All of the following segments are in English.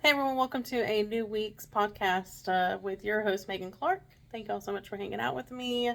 Hey everyone, welcome to a new week's podcast with your host Megan Clark. Thank you all so much for hanging out with me.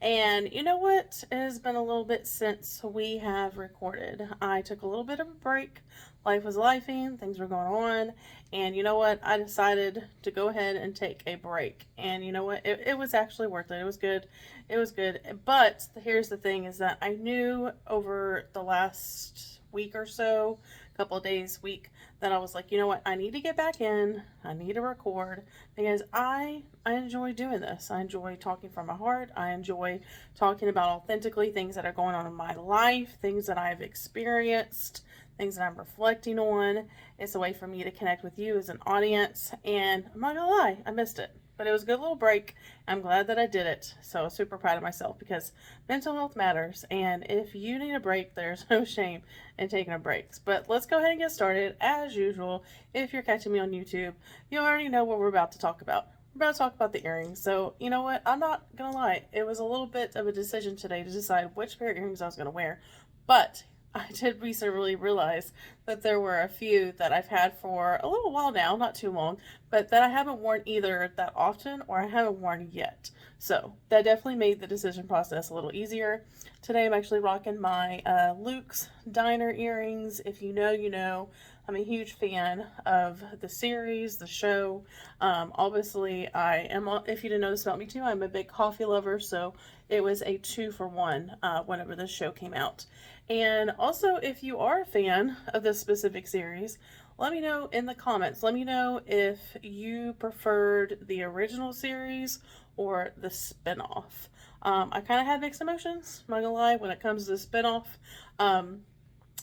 And you know what? It has been a little bit since we have recorded. I took a little bit of a break. Life was lifing, things were going on. And you know what? I decided to go ahead and take a break. And you know what? It was actually worth it. It was good. It was good. But here's the thing is that I knew over the last week or so, couple of days, week, that I was like, you know what, I need to get back in. I need to record because I enjoy doing this. I enjoy talking from my heart. I enjoy talking about authentically things that are going on in my life, things that I've experienced, things that I'm reflecting on. It's a way for me to connect with you as an audience. And I'm not gonna lie, I missed it. But it was a good little break. I'm glad that I did it. So super proud of myself because mental health matters. And if you need a break, there's no shame in taking a break. But let's go ahead and get started. As usual, if you're catching me on YouTube, you already know what we're about to talk about. We're about to talk about the earrings. So you know what? I'm not going to lie. It was a little bit of a decision today to decide which pair of earrings I was going to wear. But I did recently realize that there were a few that I've had for a little while now, not too long, but that I haven't worn either that often or I haven't worn yet. So that definitely made the decision process a little easier. Today I'm actually rocking my Luke's Diner earrings. If you know, you know. I'm a huge fan of the series, the show. Obviously, I am, if you didn't know this about me too, I'm a big coffee lover, so it was a 2-for-1 whenever this show came out. And also, if you are a fan of this specific series, let me know in the comments. Let me know if you preferred the original series or the spinoff. I kind of had mixed emotions, I'm not gonna lie, when it comes to the spinoff.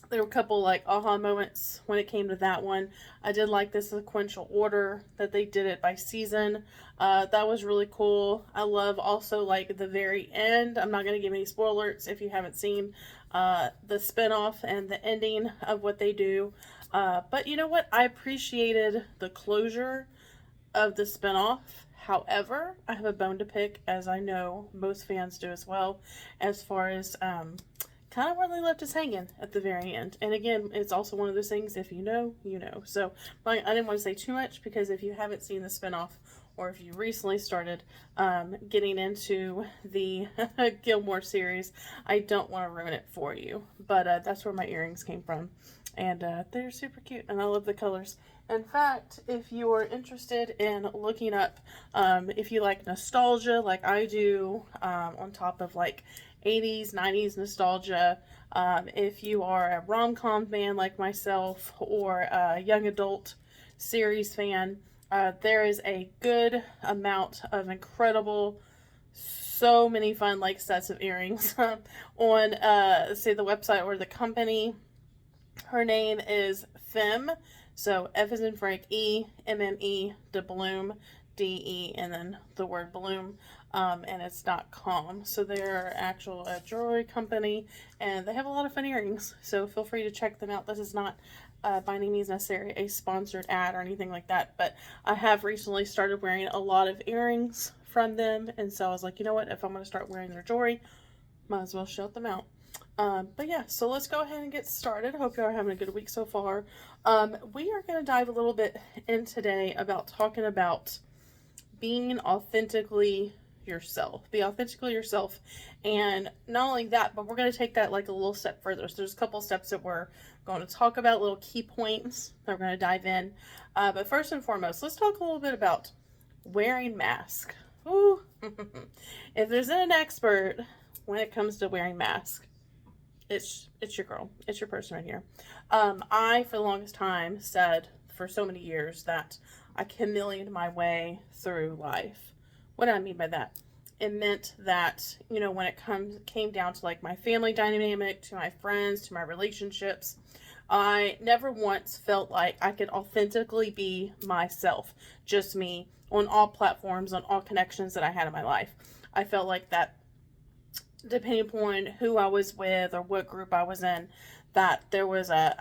There were a couple like aha moments when it came to that one. I did like the sequential order that they did it by season. That was really cool. I love also like the very end. I'm not going to give any spoilers if you haven't seen the spinoff and the ending of what they do. But you know what? I appreciated the closure of the spinoff. However, I have a bone to pick, as I know most fans do as well, as far as kind of where they left us hanging at the very end. And again, it's also one of those things, if you know, you know. So I didn't want to say too much because if you haven't seen the spinoff or if you recently started getting into the Gilmore series, I don't want to ruin it for you. But that's where my earrings came from. And they're super cute and I love the colors. In fact, if you're interested in looking up, if you like nostalgia like I do, on top of like 80s, 90s nostalgia, if you are a rom-com fan like myself or a young adult series fan, there is a good amount of incredible, so many fun like sets of earrings on say the website or the company. Her name is Femme, so F as in Frank, E, M-M-E, de Bloom, D-E, and then the word Bloom, and it's .com. So they're actual jewelry company, and they have a lot of fun earrings, so feel free to check them out. This is not by any means necessarily a sponsored ad or anything like that, but I have recently started wearing a lot of earrings from them, and so I was like, you know what, if I'm going to start wearing their jewelry, might as well shout them out. But yeah, so let's go ahead and get started. Hope you are having a good week so far. We are going to dive a little bit in today about talking about being authentically yourself. Be authentically yourself. And not only that, but we're going to take that like a little step further. So there's a couple steps that we're going to talk about, little key points that we're going to dive in. But first and foremost, let's talk a little bit about wearing masks. Ooh. If there's an expert when it comes to wearing masks, it's your girl. It's your person right here. I, for the longest time, said for so many years that I chameleoned my way through life. What do I mean by that? It meant that, you know, when it came down to like my family dynamic, to my friends, to my relationships, I never once felt like I could authentically be myself, just me, on all platforms, on all connections that I had in my life. I felt like that depending upon who I was with or what group I was in, that there was a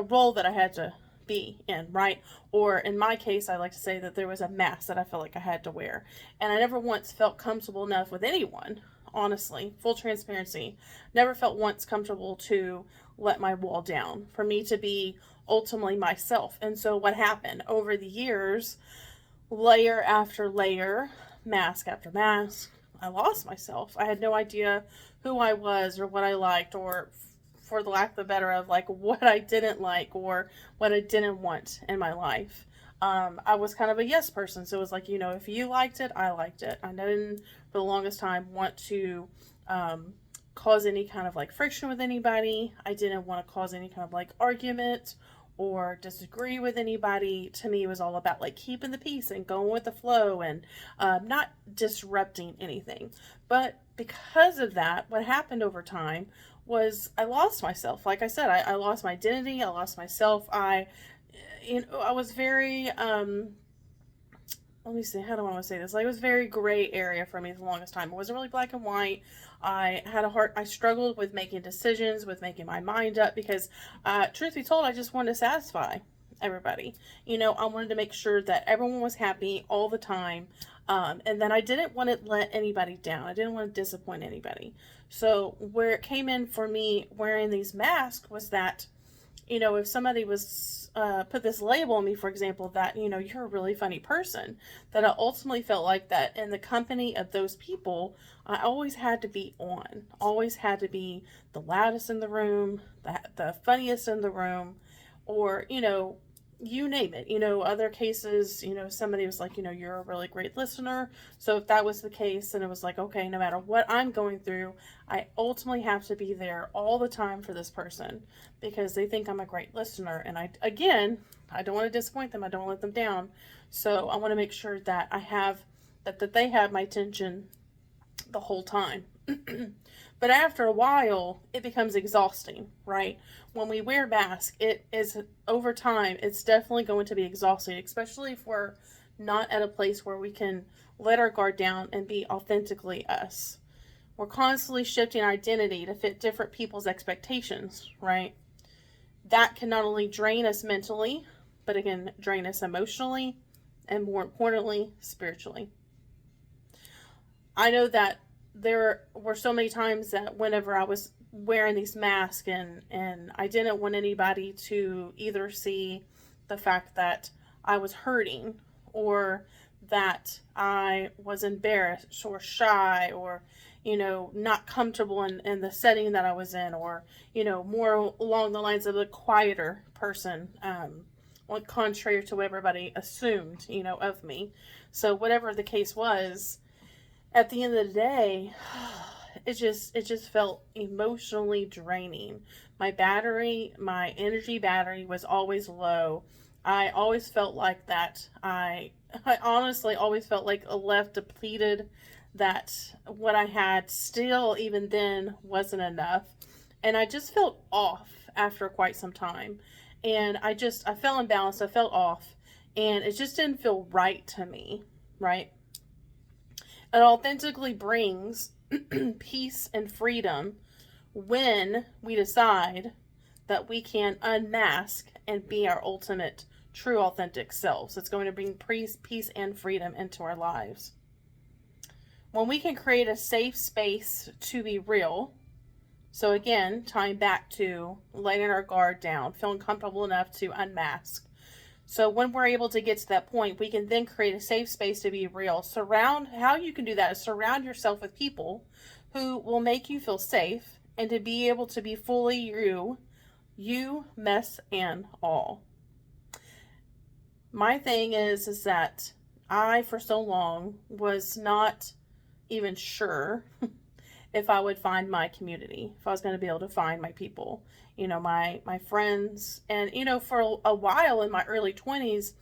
role that I had to be in, right? Or in my case, I like to say that there was a mask that I felt like I had to wear. And I never once felt comfortable enough with anyone, honestly, full transparency, never felt once comfortable to let my wall down, for me to be ultimately myself. And so what happened over the years, layer after layer, mask after mask, I lost myself. I had no idea who I was or what I liked, or for the lack of the better of, like, what I didn't like or what I didn't want in my life. I was kind of a yes person. So it was like, if you liked it, I liked it. I didn't, for the longest time, want to cause any kind of like friction with anybody. I didn't want to cause any kind of like argument or disagree with anybody. To me, it was all about like keeping the peace and going with the flow and not disrupting anything. But because of that, what happened over time was I lost myself. Like I said, I lost my identity. I lost myself. I was very, let me see, how do I want to say this? Like, it was very gray area for me the longest time. It wasn't really black and white. I struggled with making decisions, with making my mind up, because, truth be told, I just wanted to satisfy everybody. I wanted to make sure that everyone was happy all the time. And then I didn't want to let anybody down. I didn't want to disappoint anybody. So where it came in for me wearing these masks was that, if somebody was put this label on me, for example, that, you're a really funny person, that I ultimately felt like that in the company of those people, I always had to be on, always had to be the loudest in the room, the funniest in the room, or, you name it. Other cases, somebody was like, you're a really great listener. So if that was the case, then it was like, okay, no matter what I'm going through, I ultimately have to be there all the time for this person because they think I'm a great listener. And I don't want to disappoint them. I don't let them down. So I want to make sure that that they have my attention the whole time. But after a while, it becomes exhausting, right? When we wear masks, it is, over time, it's definitely going to be exhausting, especially if we're not at a place where we can let our guard down and be authentically us. We're constantly shifting our identity to fit different people's expectations, right? That can not only drain us mentally, but it can drain us emotionally, and more importantly, spiritually. I know that there were so many times that whenever I was wearing these masks and I didn't want anybody to either see the fact that I was hurting, or that I was embarrassed or shy, or, not comfortable in the setting that I was in, or, more along the lines of a quieter person, contrary to what everybody assumed, of me. So whatever the case was, at the end of the day, it just felt emotionally draining. My energy battery was always low. I always felt like that. I honestly always felt like left depleted, that what I had still, even then, wasn't enough. And I just felt off after quite some time. And I felt imbalanced. I felt off. And it just didn't feel right to me, right? It authentically brings peace and freedom when we decide that we can unmask and be our ultimate, true, authentic selves. It's going to bring peace and freedom into our lives. When we can create a safe space to be real, so again, tying back to letting our guard down, feeling comfortable enough to unmask. So when we're able to get to that point, we can then create a safe space to be real. How you can do that is surround yourself with people who will make you feel safe and to be able to be fully you, mess and all. My thing is that I, for so long, was not even sure if I would find my community, if I was going to be able to find my people, my friends. And, for a while in my early 20s,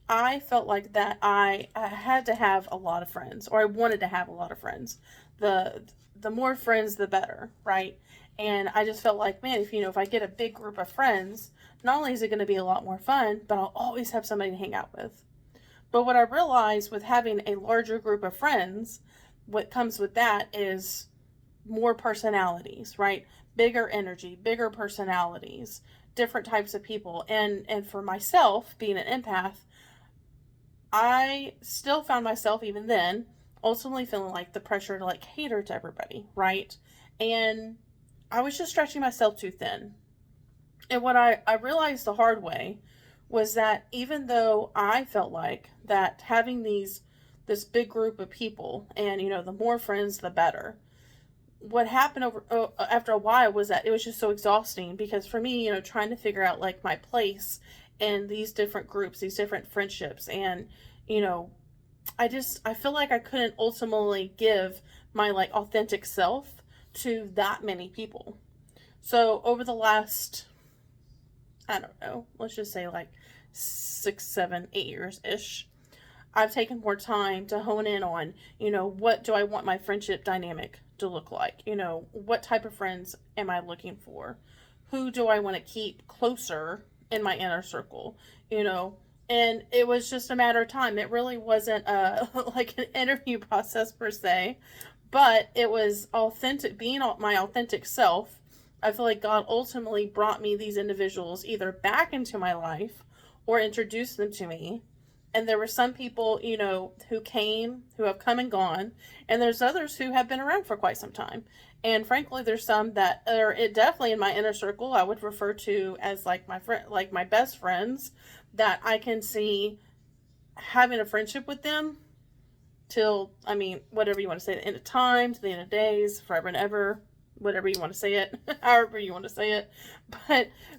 I felt like that I had to have a lot of friends, or I wanted to have a lot of friends. The more friends, the better, right? And I just felt like, man, if I get a big group of friends, not only is it going to be a lot more fun, but I'll always have somebody to hang out with. But what I realized with having a larger group of friends, what comes with that is more personalities, right? Bigger energy, bigger personalities, different types of people. And for myself, being an empath, I still found myself, even then, ultimately feeling like the pressure to like cater to everybody, right? And I was just stretching myself too thin. And what I realized the hard way was that even though I felt like that having this big group of people, and the more friends the better, what happened after a while was that it was just so exhausting, because for me, trying to figure out like my place in these different groups, these different friendships, and you know I feel like I couldn't ultimately give my like authentic self to that many people. So over the last, I don't know, let's just say like 6, 7, 8 years ish, I've taken more time to hone in on, what do I want my friendship dynamic to look like? What type of friends am I looking for? Who do I want to keep closer in my inner circle? And it was just a matter of time. It really wasn't like an interview process per se, but it was authentic, being my authentic self. I feel like God ultimately brought me these individuals either back into my life or introduced them to me. And there were some people, who have come and gone, and there's others who have been around for quite some time. And frankly, there's some that are definitely in my inner circle I would refer to as like my friend, like my best friends, that I can see having a friendship with them till, I mean, whatever you want to say, the end of time, to the end of days, forever and ever, whatever you want to say it, however you want to say it.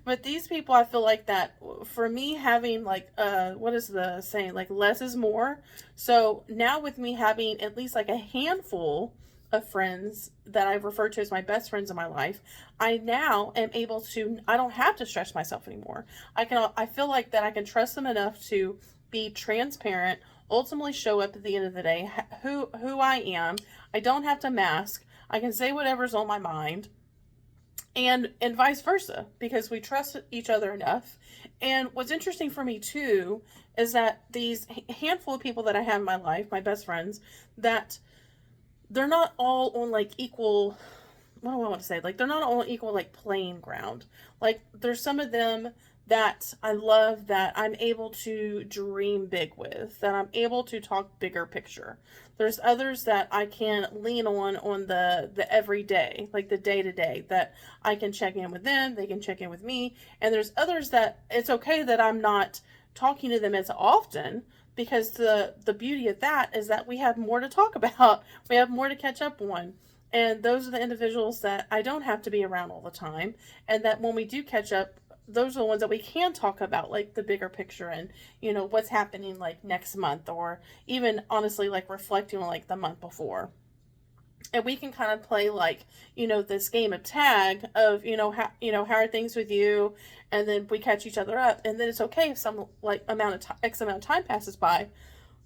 But these people, I feel like that for me, having like, what is the saying? Like less is more. So now with me having at least like a handful of friends that I refer to as my best friends in my life, I now am able to, I don't have to stretch myself anymore. I feel like that I can trust them enough to be transparent, ultimately show up at the end of the day, who I am. I don't have to mask. I can say whatever's on my mind, and vice versa, because we trust each other enough. And what's interesting for me too is that these handful of people that I have in my life, my best friends, that they're not all on like equal, what do I want to say? Like they're not all equal like playing ground. Like there's some of them that I love, that I'm able to dream big with, that I'm able to talk bigger picture. There's others that I can lean on the everyday, like the day to day, that I can check in with them, they can check in with me. And there's others that it's okay that I'm not talking to them as often, because the beauty of that is that we have more to talk about. We have more to catch up on. And those are the individuals that I don't have to be around all the time. And that when we do catch up, those are the ones that we can talk about, like the bigger picture, and what's happening like next month, or even honestly like reflecting on like the month before. And we can kind of play like this game of tag of how are things with you, and then we catch each other up, and then it's okay if some like x amount of time passes by,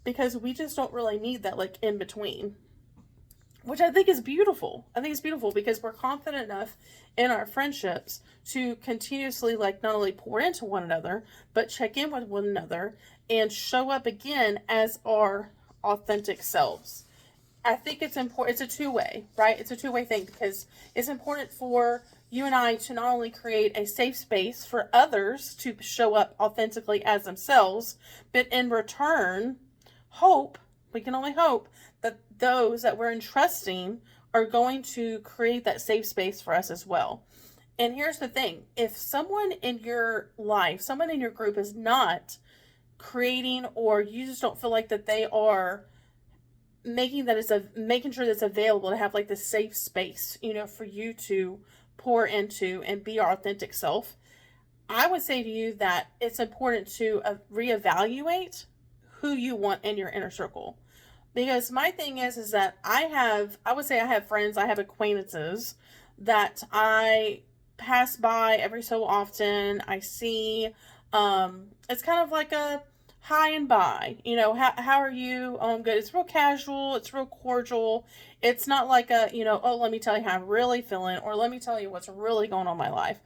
because we just don't really need that like in between, which I think is beautiful. I think it's beautiful because we're confident enough in our friendships to continuously like not only pour into one another, but check in with one another and show up again as our authentic selves. I think it's important. It's a two-way, right? It's a two-way thing, because it's important for you and I to not only create a safe space for others to show up authentically as themselves, but in return, we can only hope that those that we're entrusting are going to create that safe space for us as well. And here's the thing. If someone in your life, someone in your group is not creating, or you just don't feel like that they are making sure that it's available to have like this safe space, for you to pour into and be your authentic self, I would say to you that it's important to reevaluate who you want in your inner circle. Because my thing is that I would say I have friends, I have acquaintances that I pass by every so often. I see, it's kind of like a hi and bye, how are you? Oh, I'm good. It's real casual. It's real cordial. It's not like oh, let me tell you how I'm really feeling, or let me tell you what's really going on in my life.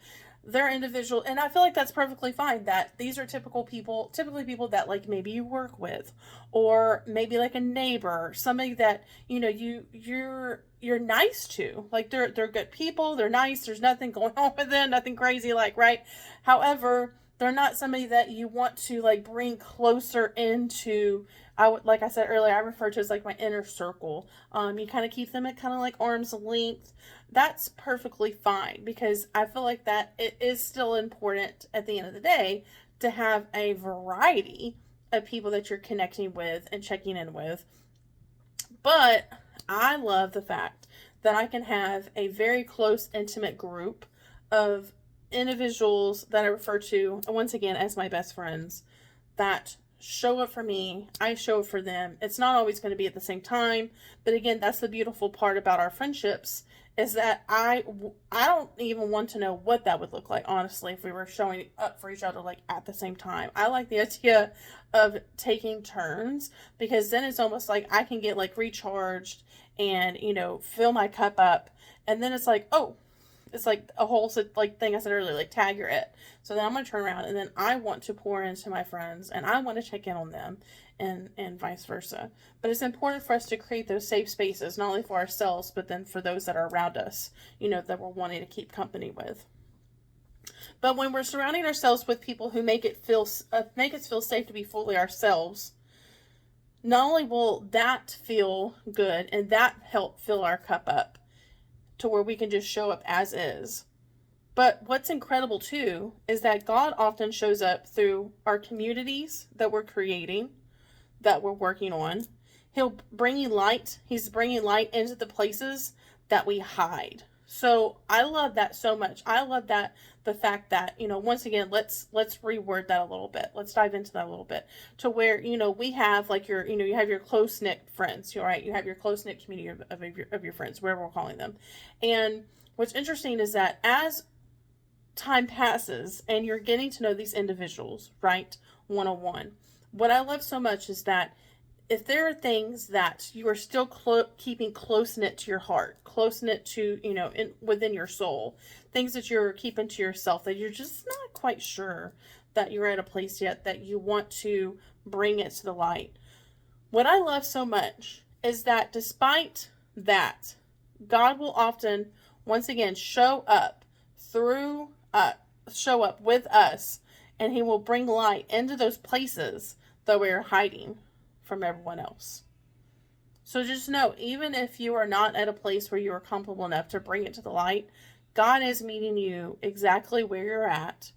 They're individual, and I feel like that's perfectly fine. That these are typically people that like maybe you work with, or maybe like a neighbor, somebody that you're nice to. Like they're good people, they're nice, there's nothing going on with them, nothing crazy, like, right? However, They're not somebody that you want to like bring closer into. Like I said earlier, I refer to as like my inner circle. You kind of keep them at kind of like arm's length. That's perfectly fine, because I feel like that it is still important at the end of the day to have a variety of people that you're connecting with and checking in with. But I love the fact that I can have a very close, intimate group of individuals that I refer to, once again, as my best friends, that show up for me. I show up for them. It's not always going to be at the same time. But again, that's the beautiful part about our friendships, is that I don't even want to know what that would look like, honestly, if we were showing up for each other like at the same time. I like the idea of taking turns, because then it's almost like I can get like recharged and, fill my cup up. And then it's like, oh, it's like a whole like thing I said earlier, like tag you're it. So then I'm going to turn around and then I want to pour into my friends and I want to check in on them, and vice versa. But it's important for us to create those safe spaces, not only for ourselves, but then for those that are around us, that we're wanting to keep company with. But when we're surrounding ourselves with people who make us feel safe to be fully ourselves, not only will that feel good and that help fill our cup up to where we can just show up as is, but what's incredible too is that God often shows up through our communities that we're creating, that we're working on. He'll bring you light. He's bringing light into the places that we hide. So I love that so much. I love that, the fact that, once again, let's reword that a little bit. Let's dive into that a little bit, to where, we have like you have your close-knit friends, right? You have your close-knit community of your friends, wherever we're calling them. And what's interesting is that as time passes and you're getting to know these individuals, right, one-on-one, what I love so much is that if there are things that you are still keeping close-knit to your heart, close-knit to, within your soul, things that you're keeping to yourself that you're just not quite sure that you're at a place yet that you want to bring it to the light. What I love so much is that despite that, God will often, once again, show up with us, and He will bring light into those places that we're hiding from everyone else. So just know, even if you are not at a place where you are comfortable enough to bring it to the light, God is meeting you exactly where you're at,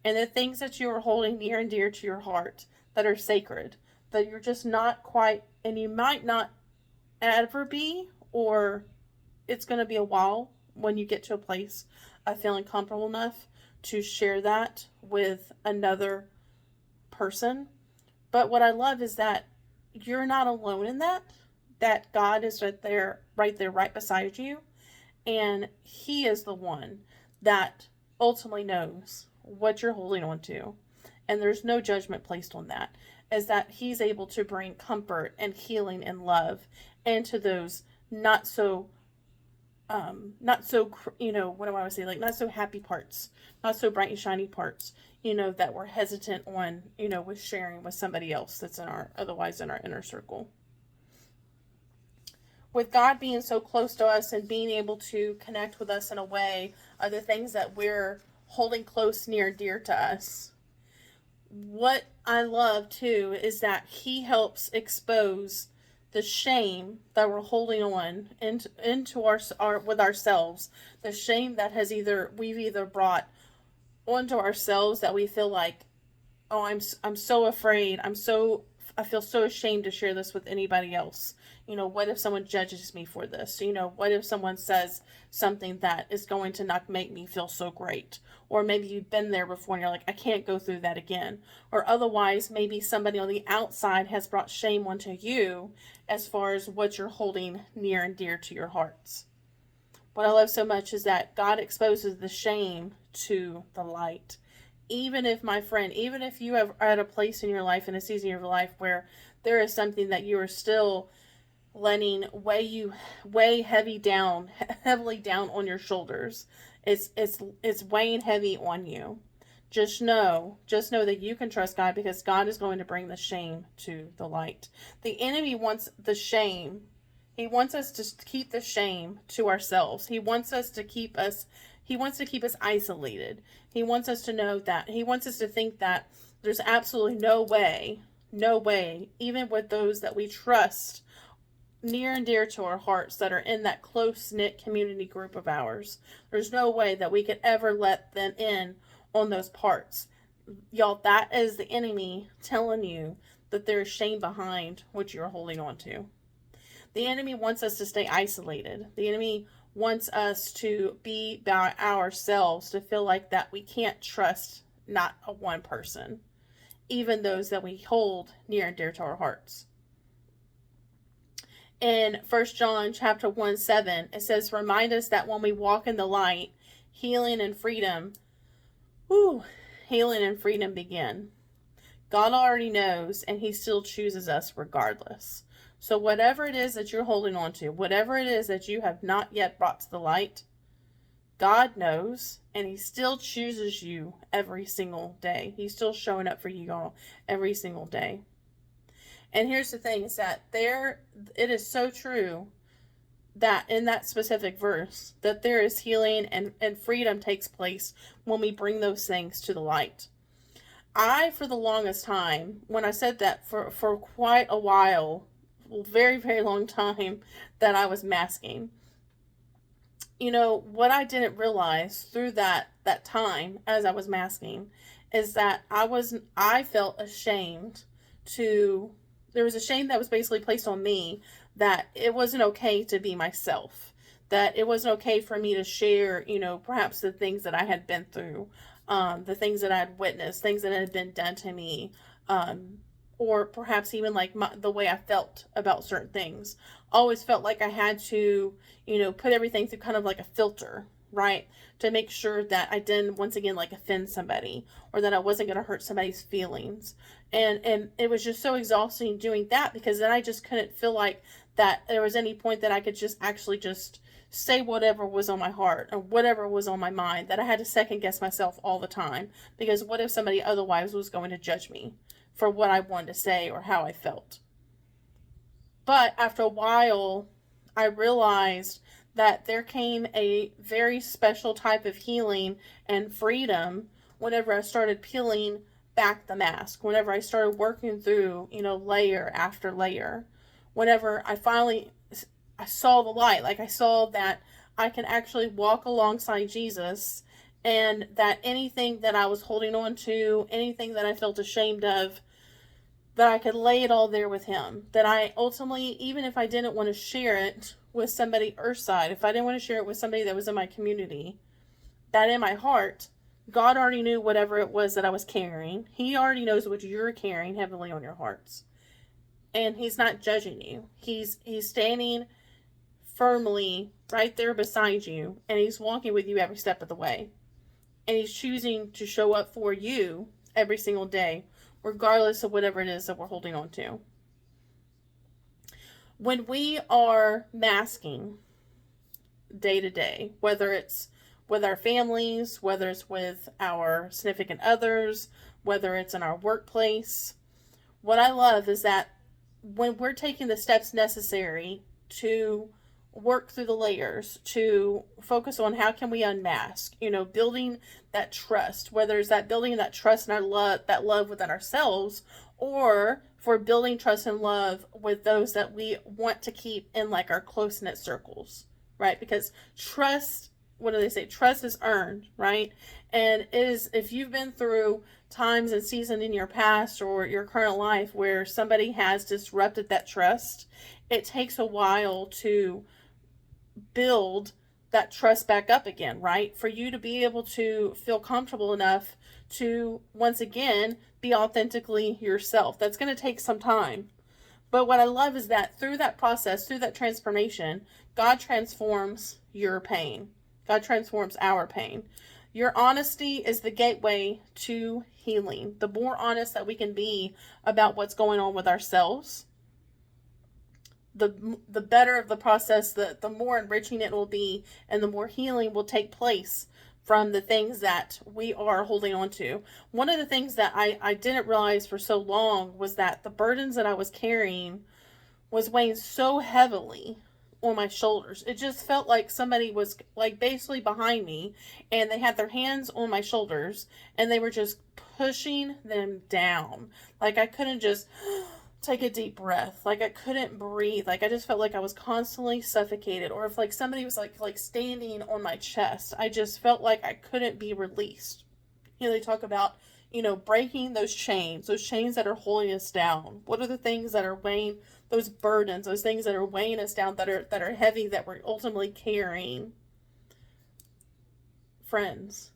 and the things that you are holding near and dear to your heart that are sacred, that you're just not quite, and you might not ever be, or it's going to be a while when you get to a place of feeling comfortable enough to share that with another person. But what I love is that you're not alone in that God is right beside you. And He is the one that ultimately knows what you're holding on to. And there's no judgment placed on that. Is that He's able to bring comfort and healing and love into those not so, what do I want to say? Like, not so happy parts, not so bright and shiny parts, that we're hesitant on, with sharing with somebody else that's otherwise in our inner circle. With God being so close to us and being able to connect with us in a way, are the things that we're holding close, near, and dear to us. What I love too is that He helps expose the shame that we're holding on into our with ourselves, the shame that we've either brought onto ourselves, that we feel like, oh, I'm so afraid, I feel so ashamed to share this with anybody else. What if someone judges me for this? What if someone says something that is going to not make me feel so great? Or maybe you've been there before and you're like, I can't go through that again. Or otherwise, maybe somebody on the outside has brought shame onto you as far as what you're holding near and dear to your hearts. What I love so much is that God exposes the shame to the light. Even if, my friend, even if you are at a place in your life, in a season of your life, where there is something that you are still letting weigh heavily down on your shoulders, it's weighing heavy on you. Just know that you can trust God, because God is going to bring the shame to the light. The enemy wants the shame. He wants us to keep the shame to ourselves. He wants us to keep us. He wants to keep us isolated. He wants us to know that. He wants us to think that there's absolutely no way, even with those that we trust near and dear to our hearts that are in that close-knit community group of ours, there's no way that we could ever let them in on those parts. Y'all, that is the enemy telling you that there's shame behind what you're holding on to. The enemy wants us to stay isolated. The enemy wants us to be by ourselves, to feel like that we can't trust not a one person, even those that we hold near and dear to our hearts. In 1 John chapter 1:7, it says, remind us that when we walk in the light, healing and freedom begin. God already knows, and he still chooses us regardless. So whatever it is that you're holding on to, whatever it is that you have not yet brought to the light, God knows, and he still chooses you every single day. He's still showing up for you all every single day. And here's the thing, is that it is so true that in that specific verse, that there is healing and freedom takes place when we bring those things to the light. For the longest time, when I said that for quite a while, very, very long time, that I was masking. What I didn't realize through that time as I was masking is that I felt ashamed there was a shame that was basically placed on me that it wasn't okay to be myself, that it wasn't okay for me to share, perhaps the things that I had been through, the things that I had witnessed, things that had been done to me, or perhaps even like the way I felt about certain things. Always felt like I had to, put everything through kind of like a filter, right? To make sure that I didn't, once again, like offend somebody, or that I wasn't going to hurt somebody's feelings. And it was just so exhausting doing that, because then I just couldn't feel like that there was any point that I could just actually just say whatever was on my heart or whatever was on my mind, that I had to second guess myself all the time, because what if somebody otherwise was going to judge me for what I wanted to say or how I felt. But after a while, I realized that there came a very special type of healing and freedom whenever I started peeling back the mask, whenever I started working through, layer after layer, whenever I saw the light, like I saw that I can actually walk alongside Jesus, and that anything that I was holding on to, anything that I felt ashamed of, that I could lay it all there with him. That I ultimately, even if I didn't want to share it with somebody earthside, if I didn't want to share it with somebody that was in my community, that in my heart, God already knew whatever it was that I was carrying. He already knows what you're carrying heavily on your hearts. And he's not judging you. He's standing firmly right there beside you, and he's walking with you every step of the way. And he's choosing to show up for you every single day, regardless of whatever it is that we're holding on to. When we are masking day to day, whether it's with our families, whether it's with our significant others, whether it's in our workplace, what I love is that when we're taking the steps necessary to work through the layers, to focus on how can we unmask, building that trust, whether it's that building that trust and that love within ourselves, or for building trust and love with those that we want to keep in like our close-knit circles, right? Because trust, what do they say? Trust is earned, right? And if you've been through times and seasons in your past or your current life where somebody has disrupted that trust, it takes a while to build that trust back up again, right? For you to be able to feel comfortable enough to, once again, be authentically yourself. That's going to take some time. But what I love is that through that process, through that transformation, God transforms your pain. God transforms our pain. Your honesty is the gateway to healing. The more honest that we can be about what's going on with ourselves, the better of the process, the more enriching it will be, and the more healing will take place from the things that we are holding on to. One of the things that I didn't realize for so long was that the burdens that I was carrying was weighing so heavily on my shoulders. It just felt like somebody was like basically behind me, and they had their hands on my shoulders, and they were just pushing them down. Like I couldn't just take a deep breath. Like I couldn't breathe. Like I just felt like I was constantly suffocated. Or if like somebody was like standing on my chest, I just felt like I couldn't be released. You know, they talk about, you know, breaking those chains that are holding us down. What are the things that are weighing, those burdens, those things that are weighing us down, that are heavy, that we're ultimately carrying? Friends,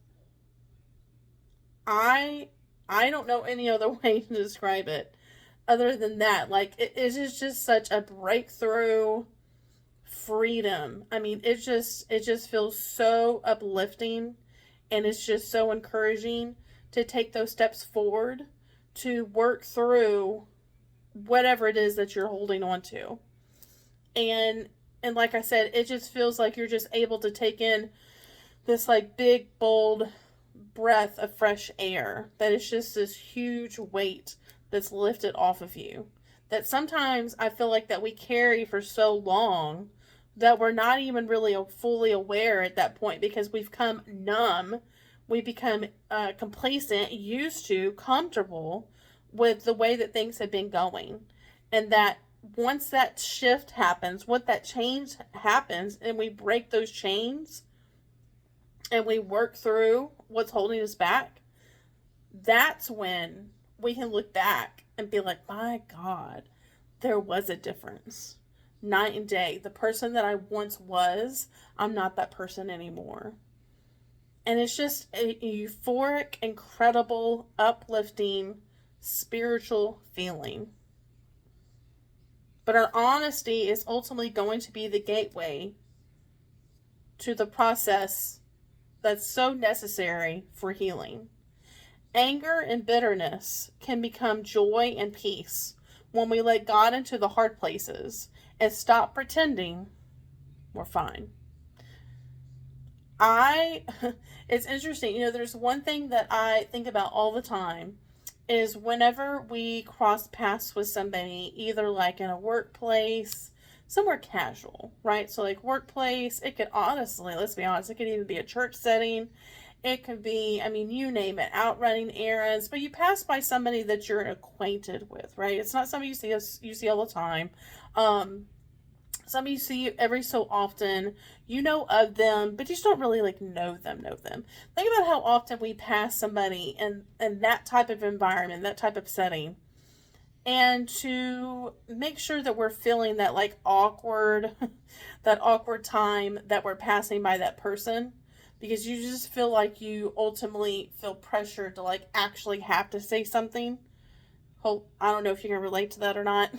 I don't know any other way to describe it other than that. Like it is just such a breakthrough freedom. I mean, it just feels so uplifting, and it's just so encouraging to take those steps forward to work through whatever it is that you're holding on to. And like I said, it just feels like you're just able to take in this like big bold breath of fresh air, that it's just this huge weight that's lifted off of you, that sometimes I feel like that we carry for so long that we're not even really fully aware at that point, because we've become numb, we become complacent, used to, comfortable with the way that things have been going. And that once that shift happens, what that change happens, and we break those chains and we work through what's holding us back, that's when we can look back and be like, my God, there was a difference. Night and day. The person that I once was, I'm not that person anymore. And it's just a euphoric, incredible, uplifting, spiritual feeling. But our honesty is ultimately going to be the gateway to the process that's so necessary for healing. Anger and bitterness can become joy and peace when we let God into the hard places and stop pretending we're fine. It's interesting, you know, there's one thing that I think about all the time is whenever we cross paths with somebody, either like in a workplace, somewhere casual, right? So like workplace, it could honestly, let's be honest, it could even be a church setting. It could be, I mean, you name it, out running errands, but you pass by somebody that you're acquainted with, right? It's not somebody you see all the time. Somebody you see every so often, you know of them, but you just don't really like know them. Think about how often we pass somebody in that type of environment, that type of setting, and to make sure that we're feeling that like awkward, that awkward time that we're passing by that person, because you just feel like you ultimately feel pressure to like actually have to say something. I don't know if you can relate to that or not.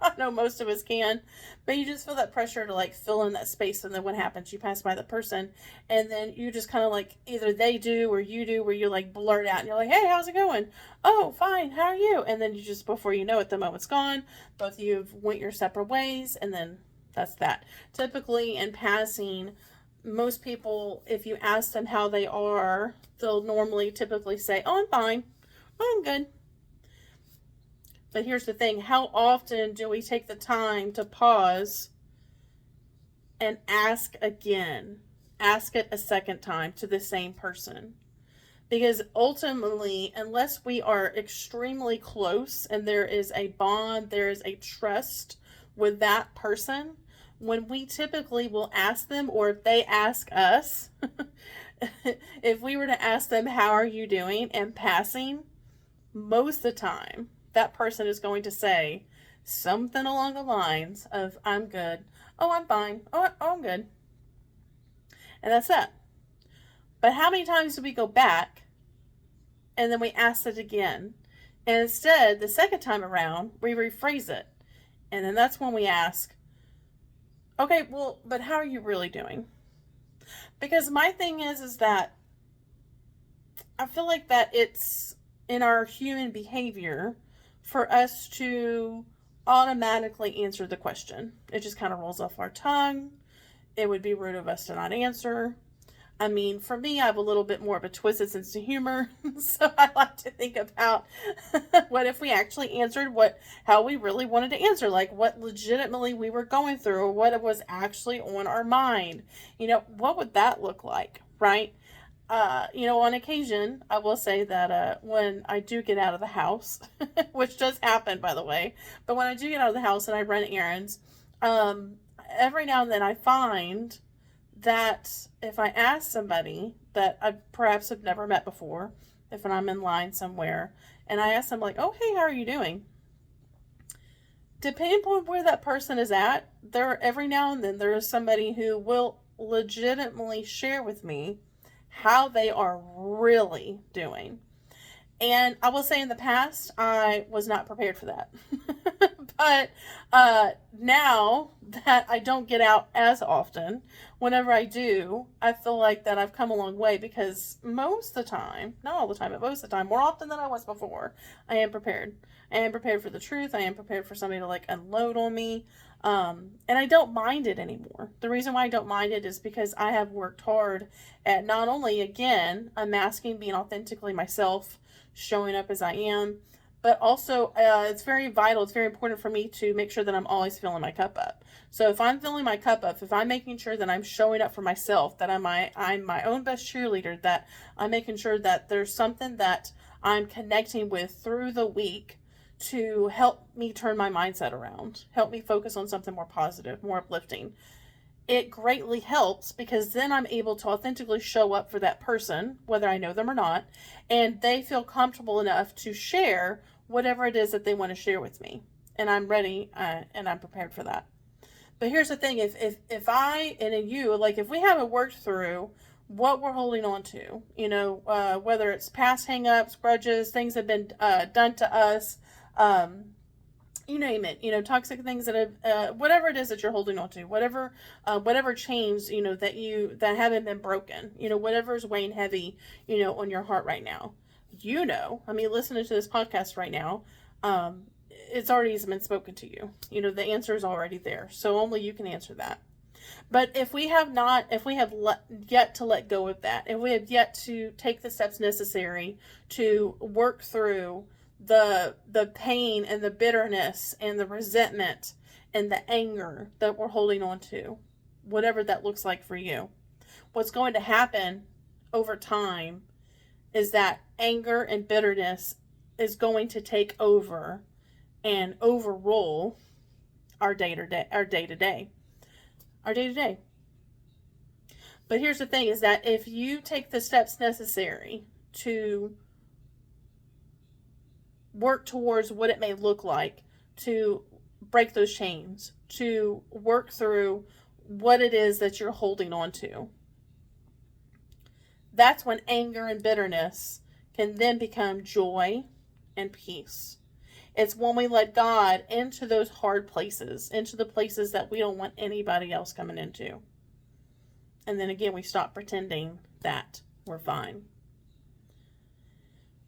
I know most of us can, but you just feel that pressure to like fill in that space. And then what happens? You pass by the person, and then you just kind of like, either they do or you do, where you like blurt out and you're like, hey, how's it going? Oh, fine. How are you? And then you just, before you know it, the moment's gone. Both of you have went your separate ways, and then that's that. Typically in passing, most people, if you ask them how they are, they'll normally typically say, oh, I'm fine. Oh, I'm good. But here's the thing, how often do we take the time to pause and ask again? Ask it a second time to the same person. Because ultimately, unless we are extremely close and there is a bond, there is a trust with that person, when we typically will ask them, or if they ask us, if we were to ask them, how are you doing, and passing, most of the time, that person is going to say something along the lines of, I'm good. Oh, I'm fine. Oh, I'm good. And that's that. But how many times do we go back and then we ask it again? And instead, the second time around, we rephrase it. And then that's when we ask, okay, well, but how are you really doing? Because my thing is that I feel like that it's in our human behavior for us to automatically answer the question. It just kind of rolls off our tongue. It would be rude of us to not answer. I mean, for me, I have a little bit more of a twisted sense of humor. So I like to think about what if we actually answered how we really wanted to answer, like what legitimately we were going through, or what it was actually on our mind. What would that look like, right? On occasion, I will say that when I do get out of the house, which does happen, by the way, but when I do get out of the house and I run errands, um, every now and then I find that if I ask somebody that I perhaps have never met before, if I'm in line somewhere, and I ask them, like, oh, hey, how are you doing? Depending upon where that person is at, every now and then there is somebody who will legitimately share with me how they are really doing. And I will say in the past, I was not prepared for that. But now that I don't get out as often, whenever I do, I feel like that I've come a long way, because most of the time, not all the time, but most of the time, more often than I was before, I am prepared. I am prepared for the truth. I am prepared for somebody to unload on me. And I don't mind it anymore. The reason why I don't mind it is because I have worked hard at not only, again, unmasking, being authentically myself, showing up as I am, but also it's very vital, it's very important for me to make sure that I'm always filling my cup up. So if I'm filling my cup up, if I'm making sure that I'm showing up for myself, that I'm my own best cheerleader, that I'm making sure that there's something that I'm connecting with through the week to help me turn my mindset around, help me focus on something more positive, more uplifting, it greatly helps, because then I'm able to authentically show up for that person, whether I know them or not, and they feel comfortable enough to share whatever it is that they want to share with me. And I'm ready and I'm prepared for that. But here's the thing, if I and you, if we haven't worked through what we're holding on to, whether it's past hang-ups, grudges, things that have been done to us, you name it, toxic things that have, whatever it is that you're holding on to, whatever chains, that haven't been broken, whatever's weighing heavy, on your heart right now, listening to this podcast right now, it's already been spoken to you, the answer is already there. So only you can answer that. But if we have yet to let go of that, if we have yet to take the steps necessary to work through the pain and the bitterness and the resentment and the anger that we're holding on to, whatever that looks like for you, what's going to happen over time is that anger and bitterness is going to take over and overrule our day-to-day. But here's the thing, is that if you take the steps necessary to work towards what it may look like to break those chains, to work through what it is that you're holding on to, that's when anger and bitterness can then become joy and peace. It's when we let God into those hard places, into the places that we don't want anybody else coming into. And then again, we stop pretending that we're fine.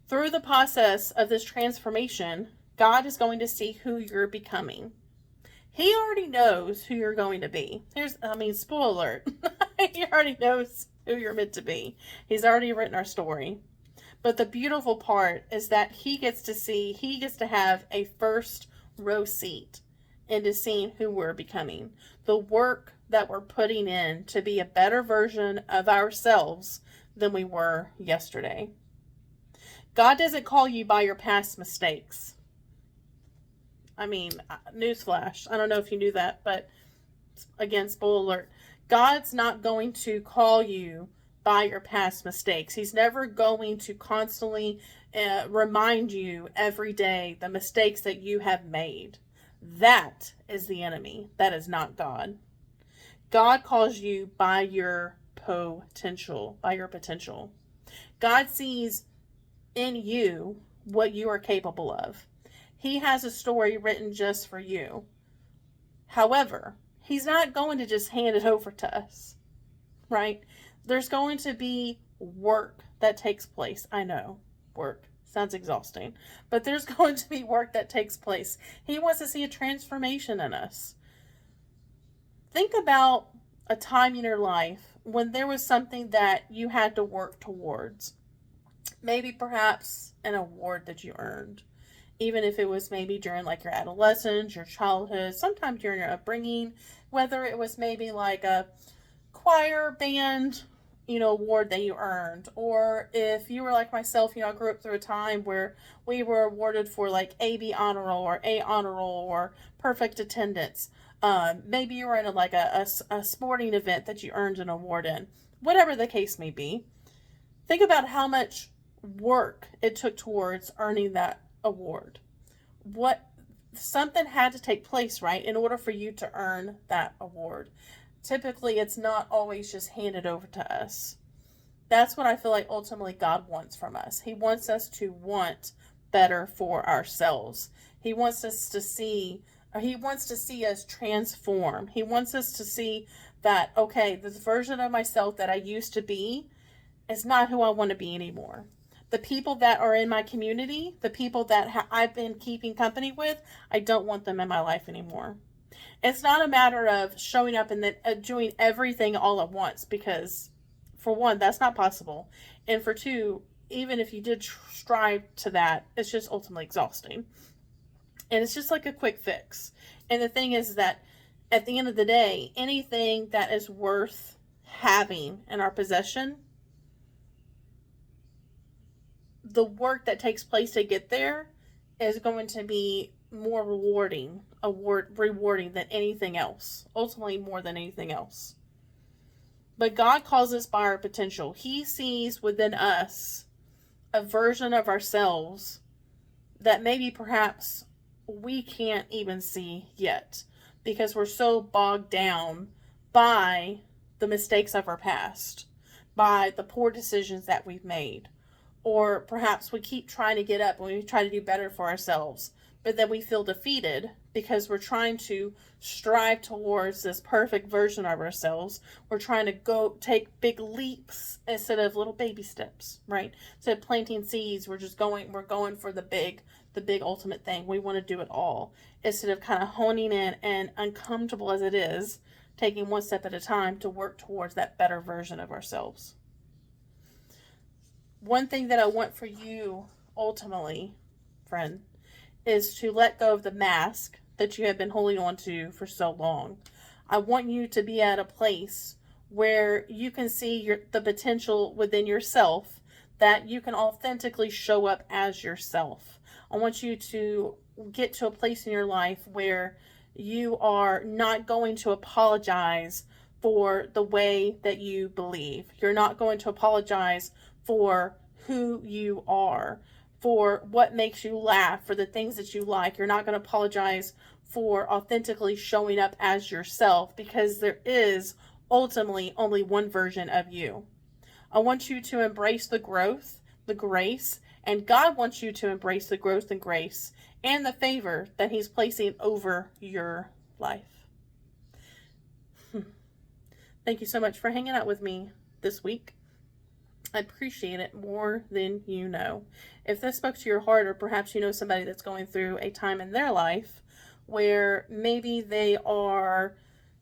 Through the process of this transformation, God is going to see who you're becoming. He already knows who you're going to be. Spoiler alert. He already knows who you're meant to be. He's already written our story. But the beautiful part is that he gets to have a first row seat into seeing who we're becoming. The work that we're putting in to be a better version of ourselves than we were yesterday. God doesn't call you by your past mistakes. Newsflash. I don't know if you knew that, but again, spoiler alert. God's not going to call you by your past mistakes. He's never going to constantly remind you every day the mistakes that you have made. That is the enemy. That is not God. God calls you by your potential, God sees in you what you are capable of. He has a story written just for you. However, he's not going to just hand it over to us, right? There's going to be work that takes place. I know, work sounds exhausting, but there's going to be work that takes place. He wants to see a transformation in us. Think about a time in your life when there was something that you had to work towards. Maybe perhaps an award that you earned. Even if it was maybe during like your adolescence, your childhood, sometimes during your upbringing, whether it was maybe like a choir band, award that you earned, or if you were like myself, I grew up through a time where we were awarded for like AB honor roll or A honor roll or perfect attendance. Maybe you were in a sporting event that you earned an award in. Whatever the case may be, think about how much work it took towards earning that award. Something had to take place, right, in order for you to earn that award. Typically, it's not always just handed over to us. That's what I feel like ultimately God wants from us. He wants us to want better for ourselves. He wants us to see us transform. He wants us to see that, okay, this version of myself that I used to be is not who I want to be anymore. The people that are in my community, the people that I've been keeping company with, I don't want them in my life anymore. It's not a matter of showing up and then doing everything all at once, because for one, that's not possible. And for two, even if you did strive to that, it's just ultimately exhausting. And it's just like a quick fix. And the thing is that at the end of the day, anything that is worth having in our possession, the work that takes place to get there is going to be more rewarding than anything else. Ultimately, more than anything else. But God calls us by our potential. He sees within us a version of ourselves that maybe perhaps we can't even see yet, because we're so bogged down by the mistakes of our past, by the poor decisions that we've made. Or perhaps we keep trying to get up and we try to do better for ourselves, but then we feel defeated because we're trying to strive towards this perfect version of ourselves. We're trying to go take big leaps instead of little baby steps, right? Instead of planting seeds, we're going for the big ultimate thing. We want to do it all instead of kind of honing in, and uncomfortable as it is, taking one step at a time to work towards that better version of ourselves. One thing that I want for you ultimately, friend, is to let go of the mask that you have been holding on to for so long. I want you to be at a place where you can see the potential within yourself, that you can authentically show up as yourself. I want you to get to a place in your life where you are not going to apologize for the way that you believe. You're not going to apologize for who you are, for what makes you laugh, for the things that you like. You're not going to apologize for authentically showing up as yourself, because there is ultimately only one version of you. I want you to embrace the growth, the grace, and God wants you to embrace the growth and grace and the favor that He's placing over your life. Thank you so much for hanging out with me this week. I appreciate it more than you know. If this spoke to your heart, or perhaps you know somebody that's going through a time in their life where maybe they are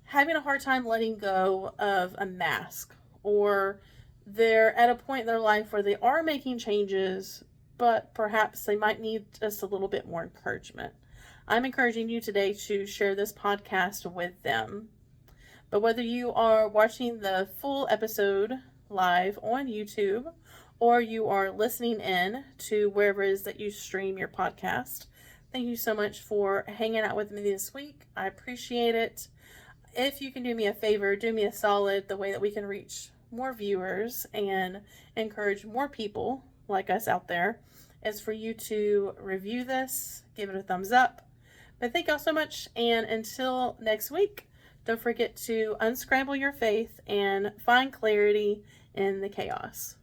having a hard time letting go of a mask, or they're at a point in their life where they are making changes, but perhaps they might need just a little bit more encouragement, I'm encouraging you today to share this podcast with them. But whether you are watching the full episode live on YouTube, or you are listening in to wherever it is that you stream your podcast, thank you so much for hanging out with me this week. I appreciate it. If you can do me a favor, do me a solid, the way that we can reach more viewers and encourage more people like us out there, is for you to review this, give it a thumbs up. But thank y'all so much, and until next week, don't forget to unscramble your faith and find clarity in the chaos.